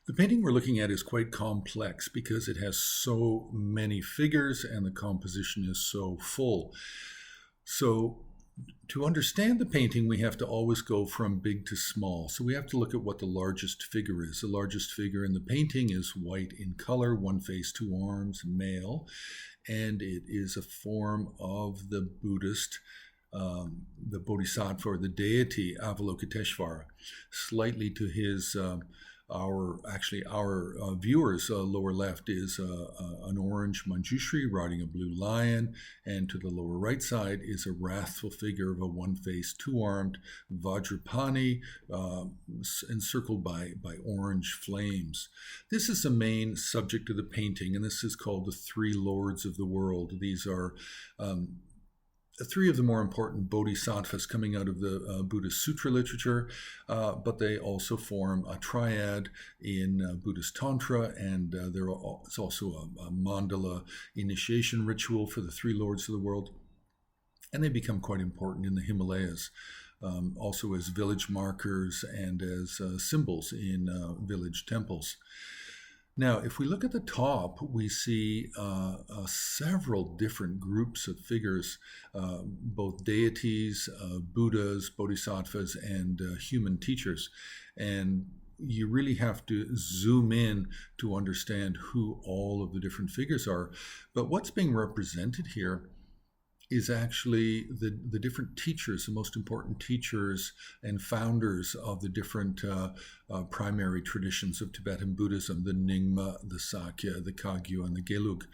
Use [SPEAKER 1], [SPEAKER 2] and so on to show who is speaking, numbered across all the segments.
[SPEAKER 1] The painting we're looking at is quite complex because it has so many figures and the composition is so full. So to understand the painting, we have to always go from big to small. So we have to look at what the largest figure is. The largest figure in the painting is white in color, one face, two arms, male, and it is a form of the Buddhist the Bodhisattva or the deity Avalokiteshvara, slightly to his our viewers lower left is an orange Manjushri riding a blue lion, and to the lower right side is a wrathful figure of a one-faced, two-armed Vajrapani encircled by orange flames. This is the main subject of the painting, and this is called the Three Lords of the World. These are three of the more important bodhisattvas coming out of the Buddhist sutra literature, but they also form a triad in Buddhist Tantra, and it's also a mandala initiation ritual for the three lords of the world, and they become quite important in the Himalayas, also as village markers and as symbols in village temples. Now, if we look at the top, we see several different groups of figures, both deities, Buddhas, bodhisattvas, and human teachers. And you really have to zoom in to understand who all of the different figures are. But what's being represented here is actually the different teachers, the most important teachers and founders of the different primary traditions of Tibetan Buddhism, the Nyingma, the Sakya, the Kagyu, and the Gelug.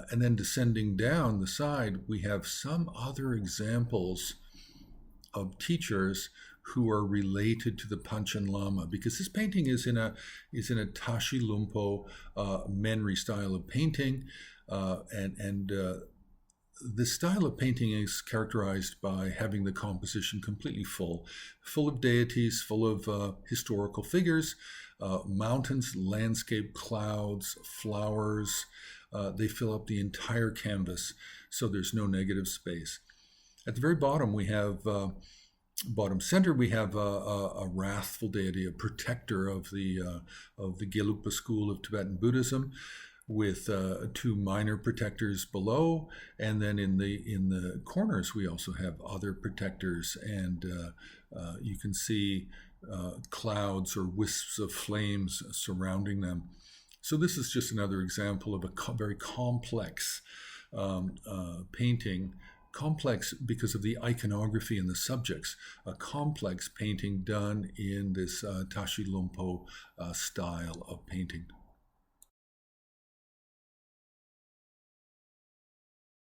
[SPEAKER 1] And then descending down the side, we have some other examples of teachers who are related to the Panchen Lama, because this painting is in a Tashi Lumpo Menri style of painting, and this style of painting is characterized by having the composition completely full of deities, full of historical figures, mountains, landscape, clouds, flowers. They fill up the entire canvas, so there's no negative space. At the very bottom, we have bottom center, we have a wrathful deity, a protector of the Gelugpa school of Tibetan Buddhism, with two minor protectors below, and then in the corners we also have other protectors, and you can see clouds or wisps of flames surrounding them. So this is just another example of a very complex painting. Complex because of the iconography and the subjects, a complex painting done in this Tashi Lumpo style of painting.